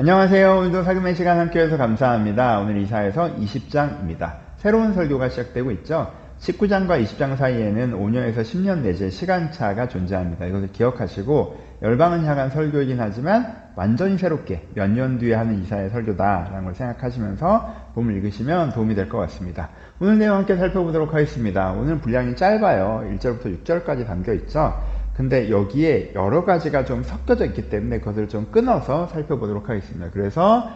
안녕하세요. 오늘도 살금의 시간 함께해서 감사합니다. 오늘 이사에서 20장입니다. 새로운 설교가 시작되고 있죠. 19장과 20장 사이에는 5년에서 10년 내지의 시간차가 존재합니다. 이것을 기억하시고 열방을 향한 설교이긴 하지만 완전히 새롭게 몇 년 뒤에 하는 이사의 설교다라는 걸 생각하시면서 본을 읽으시면 도움이 될 것 같습니다. 오늘 내용 함께 살펴보도록 하겠습니다. 오늘 분량이 짧아요. 1절부터 6절까지 담겨있죠. 근데 여기에 여러 가지가 좀 섞여져 있기 때문에 그것을 좀 끊어서 살펴보도록 하겠습니다. 그래서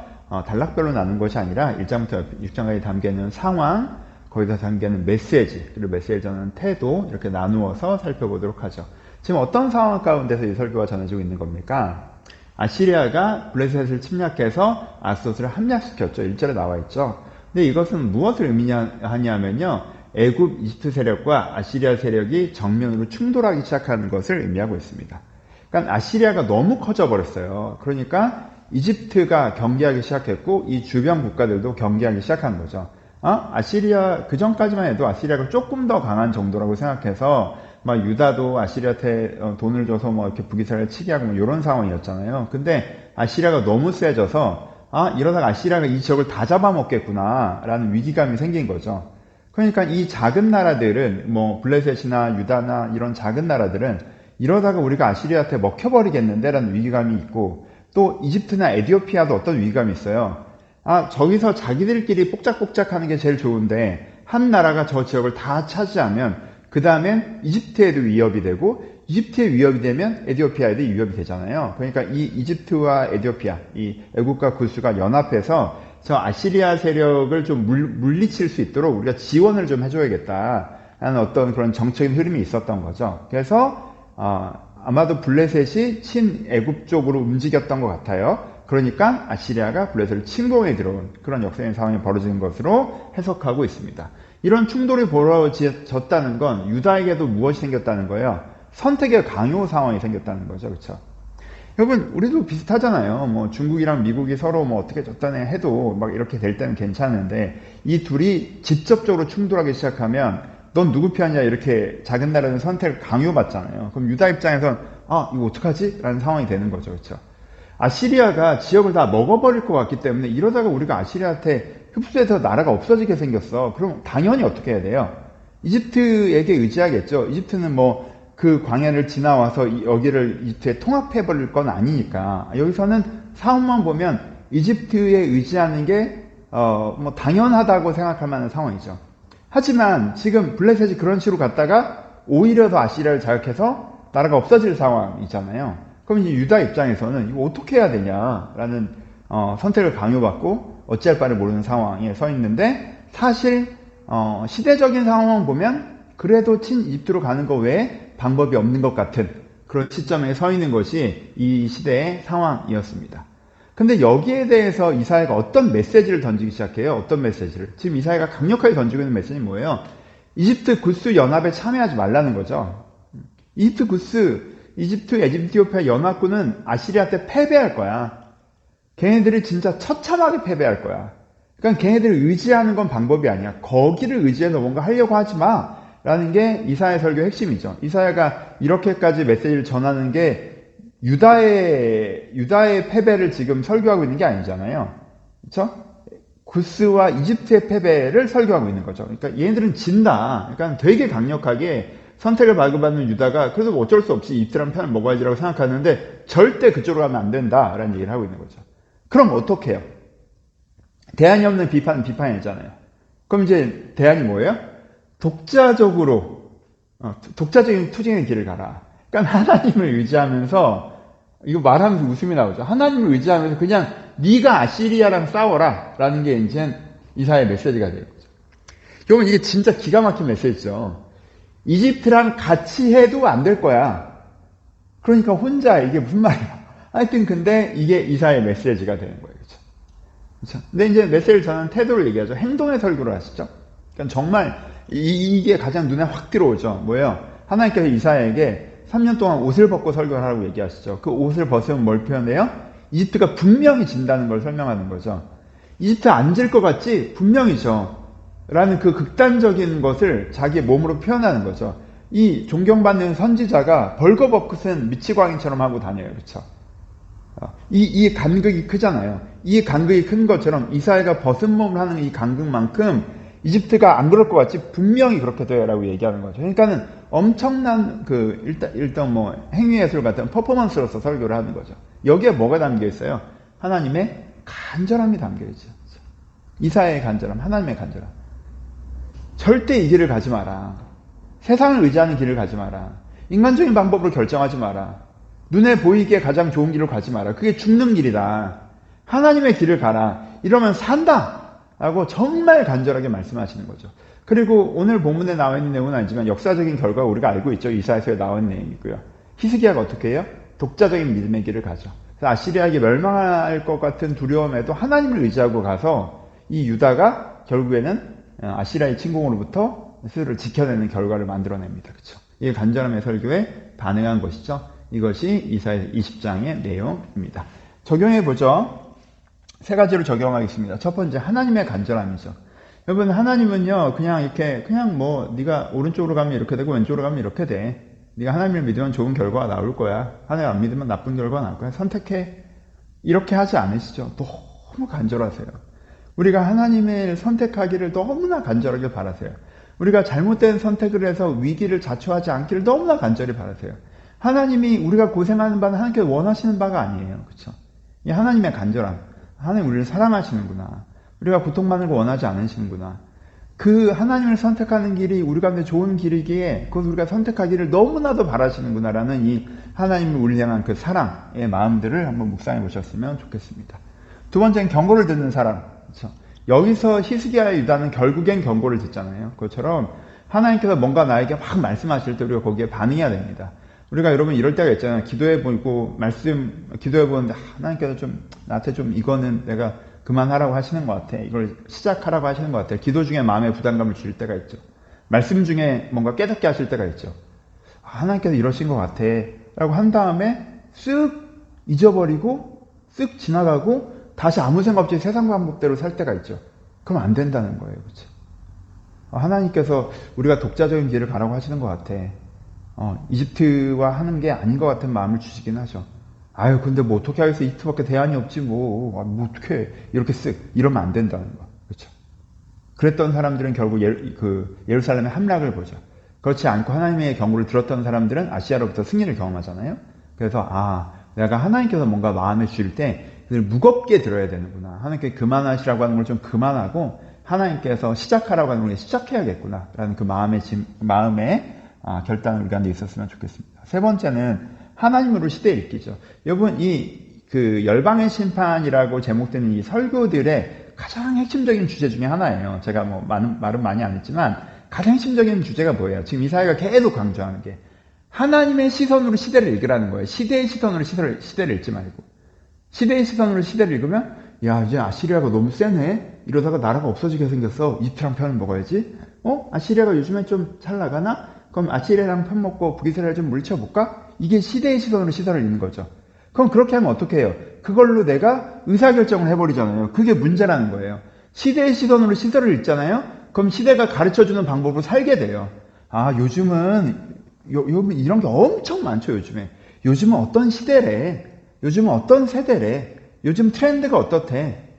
단락별로 나눈 것이 아니라 1장부터 6장까지 담겨있는 상황, 거기서 담겨있는 메시지, 그리고 메시지에 전하는 태도 이렇게 나누어서 살펴보도록 하죠. 지금 어떤 상황 가운데서 이 설교가 전해지고 있는 겁니까? 아시리아가 블레셋을 침략해서 아스돗을 함락시켰죠. 1절에 나와 있죠. 근데 이것은 무엇을 의미하냐면요. 애굽, 이집트 세력과 아시리아 세력이 정면으로 충돌하기 시작하는 것을 의미하고 있습니다. 그러니까 아시리아가 너무 커져버렸어요. 그러니까 이집트가 경계하기 시작했고 이 주변 국가들도 경계하기 시작한 거죠. 아시리아 그전까지만 해도 아시리아가 조금 더 강한 정도라고 생각해서 막 유다도 아시리아한테 돈을 줘서 뭐 이렇게 북이스라엘을 치게 하고 뭐 이런 상황이었잖아요. 근데 아시리아가 너무 세져서 이러다가 아시리아가 이 지역을 다 잡아먹겠구나라는 위기감이 생긴 거죠. 그러니까 이 작은 나라들은 뭐 블레셋이나 유다나 이런 작은 나라들은 이러다가 우리가 아시리아한테 먹혀버리겠는데라는 위기감이 있고 또 이집트나 에티오피아도 어떤 위기감이 있어요. 저기서 자기들끼리 뽁짝뽁짝하는 게 제일 좋은데 한 나라가 저 지역을 다 차지하면 그 다음엔 이집트에도 위협이 되고 이집트에 위협이 되면 에티오피아에도 위협이 되잖아요. 그러니까 이 이집트와 에티오피아, 이 애국과 구스가 연합해서 저 아시리아 세력을 좀 물리칠 수 있도록 우리가 지원을 좀 해줘야겠다라는 어떤 그런 정책적인 흐름이 있었던 거죠. 그래서 아마도 블레셋이 친애굽 쪽으로 움직였던 것 같아요. 그러니까 아시리아가 블레셋을 침공해 들어온 그런 역사적인 상황이 벌어지는 것으로 해석하고 있습니다. 이런 충돌이 벌어졌다는 건 유다에게도 무엇이 생겼다는 거예요? 선택의 강요 상황이 생겼다는 거죠. 그렇죠? 여러분, 우리도 비슷하잖아요. 뭐 중국이랑 미국이 서로 뭐 어떻게 졌다네 해도 막 이렇게 될 때는 괜찮은데 이 둘이 직접적으로 충돌하기 시작하면 넌 누구 편이야? 이렇게 작은 나라는 선택을 강요받잖아요. 그럼 유다 입장에선 이거 어떡하지? 라는 상황이 되는 거죠. 그렇죠? 아시리아가 지역을 다 먹어버릴 것 같기 때문에 이러다가 우리가 아시리아한테 흡수해서 나라가 없어지게 생겼어. 그럼 당연히 어떻게 해야 돼요? 이집트에게 의지하겠죠. 이집트는 뭐 그 광야를 지나와서 여기를 이집트에 통합해버릴 건 아니니까 여기서는 상황만 보면 이집트에 의지하는 게 뭐 당연하다고 생각할 만한 상황이죠. 하지만 지금 블레셋이 그런 식으로 갔다가 오히려 더 아시리아를 자극해서 나라가 없어질 상황이잖아요. 그럼 이제 유다 입장에서는 이거 어떻게 해야 되냐라는 선택을 강요받고 어찌할 바를 모르는 상황에 서 있는데 사실 시대적인 상황만 보면 그래도 친이집트로 가는 거 외에 방법이 없는 것 같은 그런 시점에 서 있는 것이 이 시대의 상황이었습니다. 근데 여기에 대해서 이사야가 어떤 메시지를 던지기 시작해요? 어떤 메시지를? 지금 이사야가 강력하게 던지고 있는 메시지는 뭐예요? 이집트 구스 연합에 참여하지 말라는 거죠. 이집트 구스, 이집트, 에티오피아 연합군은 아시리아한테 패배할 거야. 걔네들이 진짜 처참하게 패배할 거야. 그러니까 걔네들을 의지하는 건 방법이 아니야. 거기를 의지해서 뭔가 하려고 하지 마. 라는 게 이사야 설교의 핵심이죠. 이사야가 이렇게까지 메시지를 전하는 게 유다의 패배를 지금 설교하고 있는 게 아니잖아요. 그렇죠? 구스와 이집트의 패배를 설교하고 있는 거죠. 그러니까 얘네들은 진다. 그러니까 되게 강력하게 선택을 받는 유다가 그래도 어쩔 수 없이 이집트라는 편을 먹어야지라고 생각하는데 절대 그쪽으로 가면 안 된다라는 얘기를 하고 있는 거죠. 그럼 어떻게 해요? 대안이 없는 비판은 비판이잖아요. 그럼 이제 대안이 뭐예요? 독자적인 투쟁의 길을 가라. 그러니까 하나님을 의지하면서, 이거 말하면서 웃음이 나오죠. 하나님을 의지하면서 그냥 네가 아시리아랑 싸워라. 라는 게 이제 이사야의 메시지가 되는 거죠. 여러분, 이게 진짜 기가 막힌 메시지죠. 이집트랑 같이 해도 안 될 거야. 그러니까 혼자 이게 무슨 말이야. 하여튼 근데 이게 이사야의 메시지가 되는 거예요. 그렇죠? 근데 이제 메시지를 전하는 태도를 얘기하죠. 행동의 설교를 하시죠. 그러니까 정말 이게 가장 눈에 확 들어오죠. 뭐예요? 하나님께서 이사야에게 3년 동안 옷을 벗고 설교를 하라고 얘기하시죠. 그 옷을 벗으면 뭘 표현해요? 이집트가 분명히 진다는 걸 설명하는 거죠. 이집트 안 질 것 같지? 분명히죠. 라는 그 극단적인 것을 자기의 몸으로 표현하는 거죠. 이 존경받는 선지자가 벌거벗은 미치광이처럼 하고 다녀요. 그렇죠? 이 간극이 크잖아요. 이 간극이 큰 것처럼 이스라엘가 벗은 몸을 하는 이 간극만큼 이집트가 안 그럴 것 같지 분명히 그렇게 돼요라고 얘기하는 거죠. 그러니까는 엄청난 일단 뭐 행위예술 같은 퍼포먼스로서 설교를 하는 거죠. 여기에 뭐가 담겨 있어요? 하나님의 간절함이 담겨 있죠. 이사야의 간절함, 하나님의 간절함. 절대 이 길을 가지 마라. 세상을 의지하는 길을 가지 마라. 인간적인 방법으로 결정하지 마라. 눈에 보이기에 가장 좋은 길로 가지 마라. 그게 죽는 길이다. 하나님의 길을 가라. 이러면 산다. 라고 정말 간절하게 말씀하시는 거죠. 그리고 오늘 본문에 나와 있는 내용은 아니지만 역사적인 결과 우리가 알고 있죠. 이사야서에 나와 있는 내용이고요. 히스기야가 어떻게 해요? 독자적인 믿음의 길을 가죠. 그래서 아시리아에게 멸망할 것 같은 두려움에도 하나님을 의지하고 가서 이 유다가 결국에는 아시리아의 침공으로부터 스스로를 지켜내는 결과를 만들어냅니다. 그렇죠? 이게 간절함의 설교에 반응한 것이죠. 이것이 이사야 20장의 내용입니다. 적용해 보죠. 세 가지로 적용하겠습니다. 첫 번째, 하나님의 간절함이죠. 여러분, 하나님은요, 그냥 뭐, 네가 오른쪽으로 가면 이렇게 되고, 왼쪽으로 가면 이렇게 돼. 네가 하나님을 믿으면 좋은 결과가 나올 거야. 하나님 안 믿으면 나쁜 결과가 나올 거야. 선택해. 이렇게 하지 않으시죠. 너무 간절하세요. 우리가 하나님을 선택하기를 너무나 간절하게 바라세요. 우리가 잘못된 선택을 해서 위기를 자초하지 않기를 너무나 간절히 바라세요. 하나님이 우리가 고생하는 바는 하나님께서 원하시는 바가 아니에요. 그렇죠? 이 하나님의 간절함. 하나님 우리를 사랑하시는구나. 우리가 고통받는 걸 원하지 않으시는구나. 그 하나님을 선택하는 길이 우리 가운데 좋은 길이기에 그것을 우리가 선택하기를 너무나도 바라시는구나라는 이 하나님을 우리를 향한 그 사랑의 마음들을 한번 묵상해 보셨으면 좋겠습니다. 두 번째는 경고를 듣는 사람. 그렇죠? 여기서 히스기야의 유다는 결국엔 경고를 듣잖아요. 그것처럼 하나님께서 뭔가 나에게 막 말씀하실 때 우리가 거기에 반응해야 됩니다. 우리가 여러분 이럴 때가 있잖아요. 기도해보고 기도해보는데 하나님께서 좀 나한테 좀 이거는 내가 그만하라고 하시는 것 같아. 이걸 시작하라고 하시는 것 같아. 기도 중에 마음에 부담감을 주실 때가 있죠. 말씀 중에 뭔가 깨닫게 하실 때가 있죠. 하나님께서 이러신 것 같아. 라고 한 다음에 쓱 잊어버리고 쓱 지나가고 다시 아무 생각 없이 세상 방법대로 살 때가 있죠. 그럼 안 된다는 거예요. 그렇죠? 하나님께서 우리가 독자적인 길을 가라고 하시는 것 같아. 이집트와 하는 게 아닌 것 같은 마음을 주시긴 하죠. 아유, 근데 뭐 어떻게 하겠어. 이집트밖에 대안이 없지 뭐 어떻게 이렇게 이러면 안 된다는 거. 그렇죠? 그랬던 사람들은 결국 예루살렘의 함락을 보죠. 그렇지 않고 하나님의 경고를 들었던 사람들은 아시아로부터 승리를 경험하잖아요. 그래서 내가 하나님께서 뭔가 마음에 주실 때 그걸 무겁게 들어야 되는구나. 하나님께 그만하시라고 하는 걸 좀 그만하고 하나님께서 시작하라고 하는 걸 시작해야겠구나 라는 그 마음의 결단을 우리 가운데 있었으면 좋겠습니다. 세 번째는 하나님으로 시대에 읽기죠. 여러분, 열방의 심판이라고 제목되는 이 설교들의 가장 핵심적인 주제 중에 하나예요. 제가 뭐 말은 많이 안 했지만 가장 핵심적인 주제가 뭐예요? 지금 이사야가 계속 강조하는 게 하나님의 시선으로 시대를 읽으라는 거예요. 시대의 시선으로 시대를 읽지 말고. 시대의 시선으로 시대를 읽으면 야, 이제 아시리아가 너무 세네? 이러다가 나라가 없어지게 생겼어. 이집트랑 편을 먹어야지. 아시리아가 요즘에 좀 잘 나가나? 그럼 아시리아랑 편 먹고 북이스라엘 좀 물리쳐볼까? 이게 시대의 시선으로 시선을 읽는 거죠. 그럼 그렇게 하면 어떻게 해요? 그걸로 내가 의사결정을 해버리잖아요. 그게 문제라는 거예요. 시대의 시선으로 시대를 읽잖아요? 그럼 시대가 가르쳐주는 방법으로 살게 돼요. 요즘은 이런 게 엄청 많죠, 요즘에. 요즘은 어떤 시대래? 요즘은 어떤 세대래? 요즘 트렌드가 어떻대?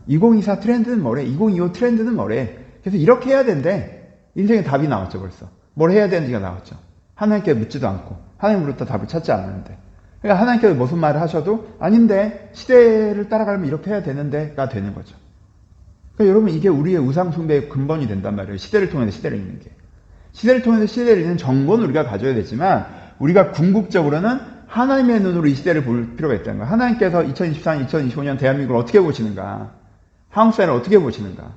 2024 트렌드는 뭐래? 2025 트렌드는 뭐래? 그래서 이렇게 해야 된대. 인생의 답이 나왔죠, 벌써. 뭘 해야 되는지가 나왔죠. 하나님께 묻지도 않고 하나님으로부터 답을 찾지 않았는데, 그러니까 하나님께서 무슨 말을 하셔도 아닌데 시대를 따라가려면 이렇게 해야 되는데가 되는 거죠. 그러니까 여러분, 이게 우리의 우상 숭배의 근본이 된단 말이에요. 시대를 통해서 시대를 읽는 게. 시대를 통해서 시대를 읽는 정보는 우리가 가져야 되지만 우리가 궁극적으로는 하나님의 눈으로 이 시대를 볼 필요가 있다는 거예요. 하나님께서 2024년, 2025년 대한민국을 어떻게 보시는가? 한국 사회를 어떻게 보시는가?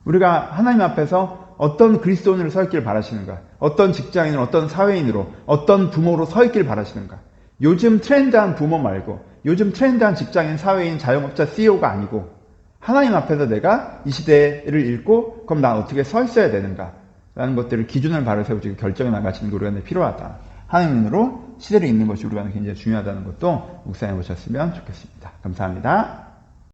우리가 하나님 앞에서 어떤 그리스도인으로 서 있기를 바라시는가? 어떤 직장인으로, 어떤 사회인으로, 어떤 부모로 서 있기를 바라시는가? 요즘 트렌드한 부모 말고, 요즘 트렌드한 직장인, 사회인, 자영업자, CEO가 아니고, 하나님 앞에서 내가 이 시대를 읽고, 그럼 난 어떻게 서 있어야 되는가? 라는 것들을 기준을 바로 세우고 결정해 나가시는 게 우리가 필요하다. 하나님으로 시대를 읽는 것이 우리가 굉장히 중요하다는 것도 묵상해 보셨으면 좋겠습니다. 감사합니다.